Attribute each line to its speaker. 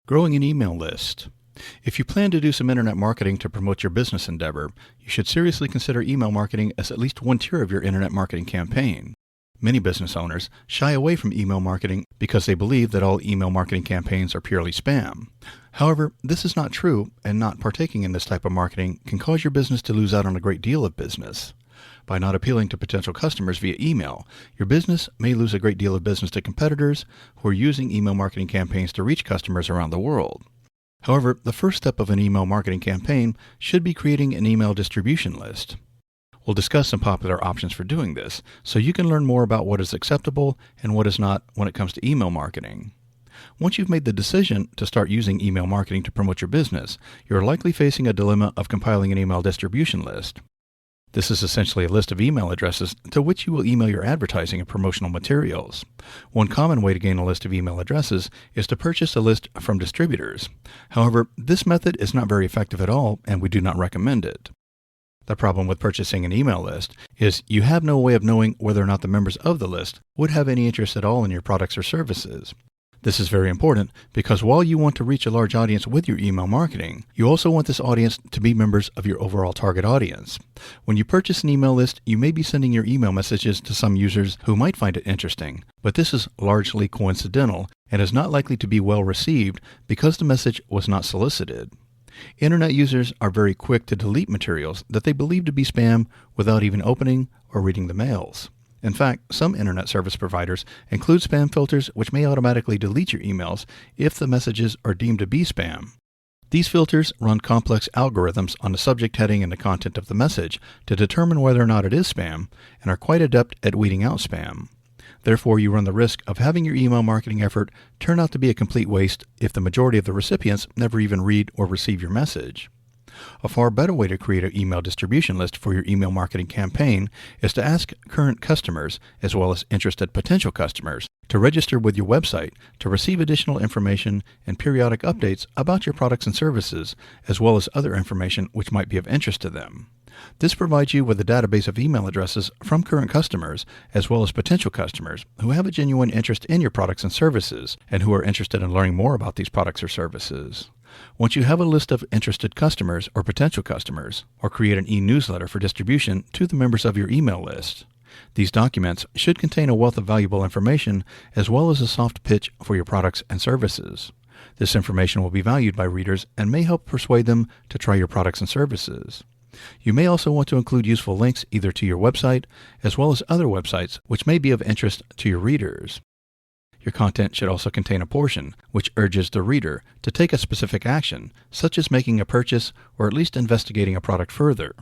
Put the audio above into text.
Speaker 1: Growing an email list. If you plan to do some internet marketing to promote your business endeavor, you should seriously consider email marketing as at least one tier of your internet marketing campaign. Many business owners shy away from email marketing because they believe that all email marketing campaigns are purely spam. However, this is not true, and not partaking in this type of marketing can cause your business to lose out on a great deal of business. By not appealing to potential customers via email, your business may lose a great deal of business to competitors who are using email marketing campaigns to reach customers around the world. However, the first step of an email marketing campaign should be creating an email distribution list. We'll discuss some popular options for doing this, so you can learn more about what is acceptable and what is not when it comes to email marketing. Once you've made the decision to start using email marketing to promote your business, you're likely facing a dilemma of compiling an email distribution list. This is essentially a list of email addresses to which you will email your advertising and promotional materials. One common way to gain a list of email addresses is to purchase a list from distributors. However, this method is not very effective at all, and we do not recommend it. The problem with purchasing an email list is you have no way of knowing whether or not the members of the list would have any interest at all in your products or services. This is very important because while you want to reach a large audience with your email marketing, you also want this audience to be members of your overall target audience. When you purchase an email list, you may be sending your email messages to some users who might find it interesting, but this is largely coincidental and is not likely to be well received because the message was not solicited. Internet users are very quick to delete materials that they believe to be spam without even opening or reading the mails. In fact, some internet service providers include spam filters which may automatically delete your emails if the messages are deemed to be spam. These filters run complex algorithms on the subject heading and the content of the message to determine whether or not it is spam, and are quite adept at weeding out spam. Therefore, you run the risk of having your email marketing effort turn out to be a complete waste if the majority of the recipients never even read or receive your message. A far better way to create an email distribution list for your email marketing campaign is to ask current customers, as well as interested potential customers, to register with your website to receive additional information and periodic updates about your products and services, as well as other information which might be of interest to them. This provides you with a database of email addresses from current customers, as well as potential customers who have a genuine interest in your products and services, and who are interested in learning more about these products or services. Once you have a list of interested customers or potential customers, or create an e-newsletter for distribution to the members of your email list. These documents should contain a wealth of valuable information as well as a soft pitch for your products and services. This information will be valued by readers and may help persuade them to try your products and services. You may also want to include useful links either to your website as well as other websites which may be of interest to your readers. Your content should also contain a portion which urges the reader to take a specific action, such as making a purchase or at least investigating a product further.